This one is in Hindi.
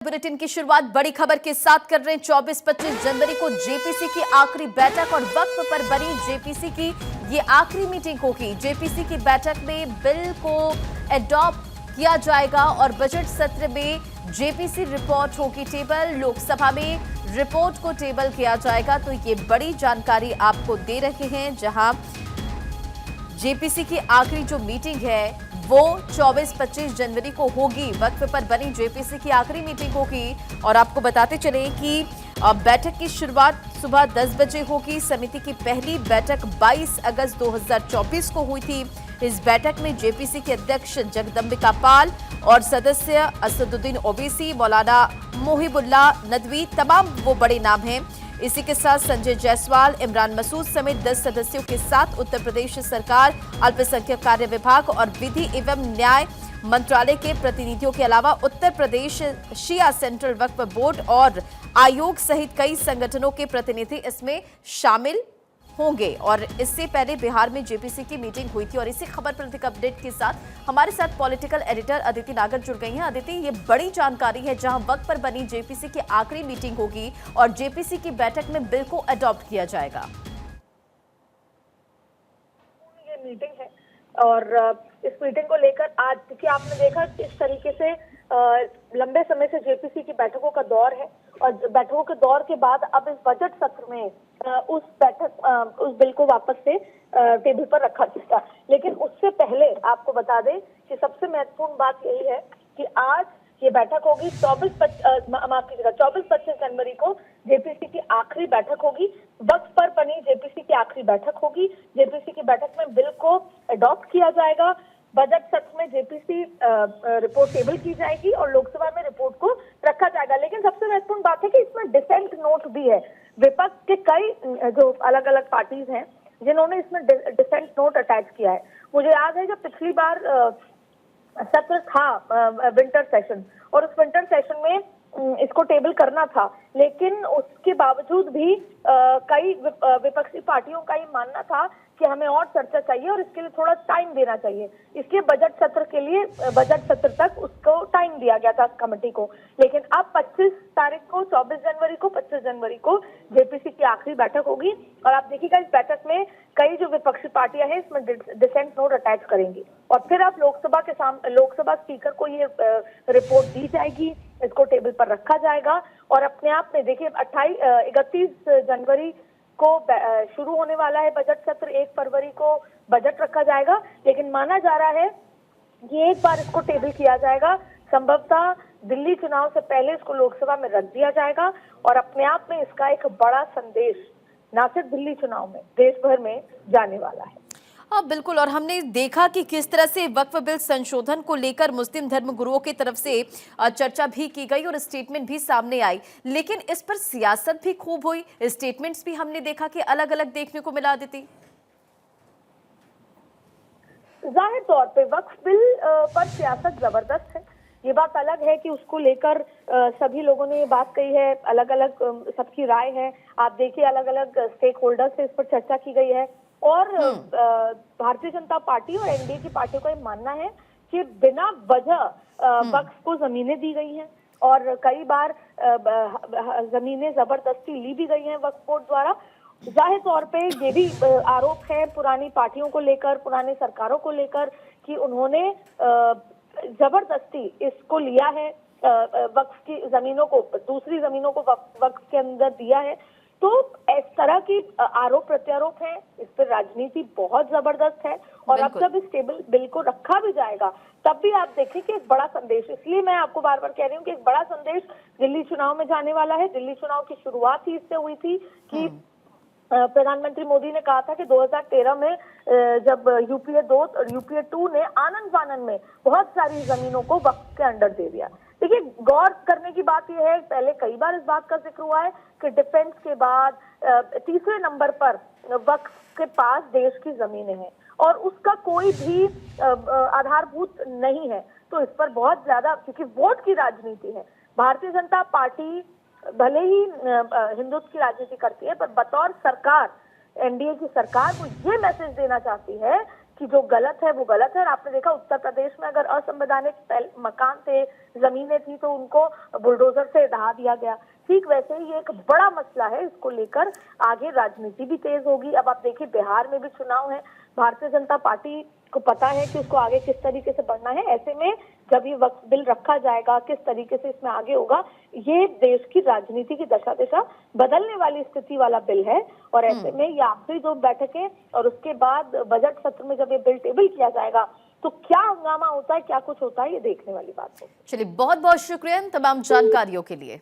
बुलेटिन की शुरुआत बड़ी खबर के साथ कर रहे हैं। 24-25 जनवरी को जेपीसी की आखिरी बैठक और वक्फ पर बनी जेपीसी की ये आखिरी मीटिंग होगी। जेपीसी की बैठक में बिल को एडॉप्ट किया जाएगा और बजट सत्र में जेपीसी रिपोर्ट होगी टेबल। लोकसभा में रिपोर्ट को टेबल किया जाएगा। तो ये बड़ी जानकारी आपको दे रहे हैं, जहां जेपीसी की आखिरी जो मीटिंग है वो 24-25 जनवरी को होगी। वक्फ पर बनी जेपीसी की आखिरी मीटिंग होगी और आपको बताते चलें कि बैठक की शुरुआत सुबह 10 बजे होगी। समिति की पहली बैठक 22 अगस्त 2024 को हुई थी। इस बैठक में जेपीसी के अध्यक्ष जगदंबिका पाल और सदस्य असदुद्दीन ओवैसी, मौलाना मोहिबुल्लाह नदवी, तमाम वो बड़े नाम हैं। इसी के साथ संजय जायसवाल, इमरान मसूद समेत 10 सदस्यों के साथ उत्तर प्रदेश सरकार, अल्पसंख्यक कार्य विभाग और विधि एवं न्याय मंत्रालय के प्रतिनिधियों के अलावा उत्तर प्रदेश शिया सेंट्रल वक्फ बोर्ड और आयोग सहित कई संगठनों के प्रतिनिधि इसमें शामिल होंगे। और इससे पहले बिहार में जेपीसी की मीटिंग हुई थी। और इसी खबर पर अधिक अपडेट के साथ हमारे साथ पॉलिटिकल एडिटर अदिति नागर जुड़ गई हैं। अदिति, ये बड़ी जानकारी है, जहां वक्त पर बनी जेपीसी की आखिरी मीटिंग होगी और जेपीसी की बैठक में बिल को अडॉप्ट किया जाएगा। ये मीटिंग है और इस मीटिंग को लेकर आज, क्योंकि आपने देखा इस तरीके से लंबे समय से जेपीसी की बैठकों का दौर है और बैठकों के दौर के बाद अब इस बजट सत्र में उस बिल को वापस से टेबल पर रखा जाएगा। लेकिन उससे पहले आपको बता दें कि सबसे महत्वपूर्ण बात यही है कि आज ये बैठक होगी 24-25 जनवरी को जेपीसी की आखिरी बैठक होगी। वक्त पर बनी जेपीसी की आखिरी बैठक होगी। जेपीसी की बैठक में बिल को अडॉप्ट किया जाएगा। बजट सत्र में जेपीसी रिपोर्ट टेबल की जाएगी और लोकसभा में रिपोर्ट को रखा जाएगा। लेकिन सबसे महत्वपूर्ण बात है कि इसमें डिसेंट नोट भी है। विपक्ष के कई जो अलग अलग पार्टीज हैं जिन्होंने इसमें डिसेंट नोट अटैच किया है। मुझे याद है जब पिछली बार सत्र था विंटर सेशन, और उस विंटर सेशन में इसको टेबल करना था, लेकिन उसके बावजूद भी कई विपक्षी पार्टियों का ये मानना था कि हमें और चर्चा चाहिए और इसके लिए थोड़ा टाइम देना चाहिए। इसलिए बजट सत्र तक उसको टाइम दिया गया था कमेटी को। लेकिन अब 25 तारीख को 25 जनवरी को जेपीसी की आखिरी बैठक होगी और आप देखिएगा इस बैठक में कई जो विपक्षी पार्टियां हैं इसमें डिसेंट नोट अटैच करेंगी और फिर अब लोकसभा स्पीकर को ये रिपोर्ट दी जाएगी। इसको टेबल पर रखा जाएगा और अपने आप में देखिए 31 जनवरी को शुरू होने वाला है बजट सत्र। 1 फरवरी को बजट रखा जाएगा। लेकिन माना जा रहा है कि एक बार इसको टेबल किया जाएगा, संभवतः दिल्ली चुनाव से पहले इसको लोकसभा में रख दिया जाएगा और अपने आप में इसका एक बड़ा संदेश न सिर्फ दिल्ली चुनाव में, देश भर में जाने वाला है। हाँ बिल्कुल, और हमने देखा कि किस तरह से वक्फ बिल संशोधन को लेकर मुस्लिम धर्म गुरुओं की तरफ से चर्चा भी की गई और स्टेटमेंट भी सामने आई। लेकिन इस पर सियासत भी खूब हुई। स्टेटमेंट्स भी हमने देखा कि अलग अलग देखने को मिला। देती जाहिर तौर पे वक्फ बिल पर सियासत जबरदस्त है। ये बात अलग है कि उसको लेकर सभी लोगों ने ये बात कही है, अलग अलग सबकी राय है। आप देखिए अलग अलग स्टेक होल्डर से इस पर चर्चा की गई है और भारतीय जनता पार्टी और एनडीए की पार्टियों का ये मानना है कि बिना वजह वक्फ को जमीनें दी गई हैं और कई बार जमीनें जबरदस्ती ली भी गई हैं वक्फ बोर्ड द्वारा। जाहिर तौर पे ये भी आरोप है पुरानी पार्टियों को लेकर, पुरानी सरकारों को लेकर, कि उन्होंने जबरदस्ती इसको लिया है, वक्फ की जमीनों को, दूसरी जमीनों को वक्फ के अंदर दिया है। तो इस तरह की आरोप प्रत्यारोप है, इस पर राजनीति बहुत जबरदस्त है। और अब जब इस बिल को रखा भी जाएगा तब भी आप देखें कि एक बड़ा संदेश, इसलिए मैं आपको बार बार कह रही हूँ कि एक बड़ा संदेश दिल्ली चुनाव में जाने वाला है। दिल्ली चुनाव की शुरुआत ही इससे हुई थी कि प्रधानमंत्री मोदी ने कहा था कि 2013 में जब यूपीए 2 और यूपीए 2 ने आनन फानन में बहुत सारी जमीनों को वक्फ के अंडर दे दिया। देखिए गौर करने की बात यह है, पहले कई बार इस बात का जिक्र हुआ है कि डिफेंस के बाद तीसरे नंबर पर वक्फ के पास देश की जमीनें हैं और उसका कोई भी आधारभूत नहीं है। तो इस पर बहुत ज्यादा, क्योंकि वोट की राजनीति है, भारतीय जनता पार्टी भले ही हिंदुत्व की राजनीति करती है पर बतौर सरकार, एनडीए की सरकार, वो ये मैसेज देना चाहती है कि जो गलत है वो गलत है। और आपने देखा उत्तर प्रदेश में अगर असंवैधानिक मकान थे, जमीनें थी, तो उनको बुलडोजर से ढहा दिया गया। ठीक वैसे ही ये एक बड़ा मसला है, इसको लेकर आगे राजनीति भी तेज होगी। अब आप देखिए बिहार में भी चुनाव है, भारतीय जनता पार्टी को पता है कि उसको आगे किस तरीके से बढ़ना है। ऐसे में जब ये वक्फ बिल रखा जाएगा, किस तरीके से इसमें आगे होगा, ये देश की राजनीति की दशा दिशा बदलने वाली स्थिति वाला बिल है। और ऐसे में ये आखिरी 2 बैठकें और उसके बाद बजट सत्र में जब ये बिल टेबल किया जाएगा तो क्या हंगामा होता है, क्या कुछ होता है, ये देखने वाली बात है। चलिए, बहुत बहुत शुक्रिया इन तमाम जानकारियों के लिए।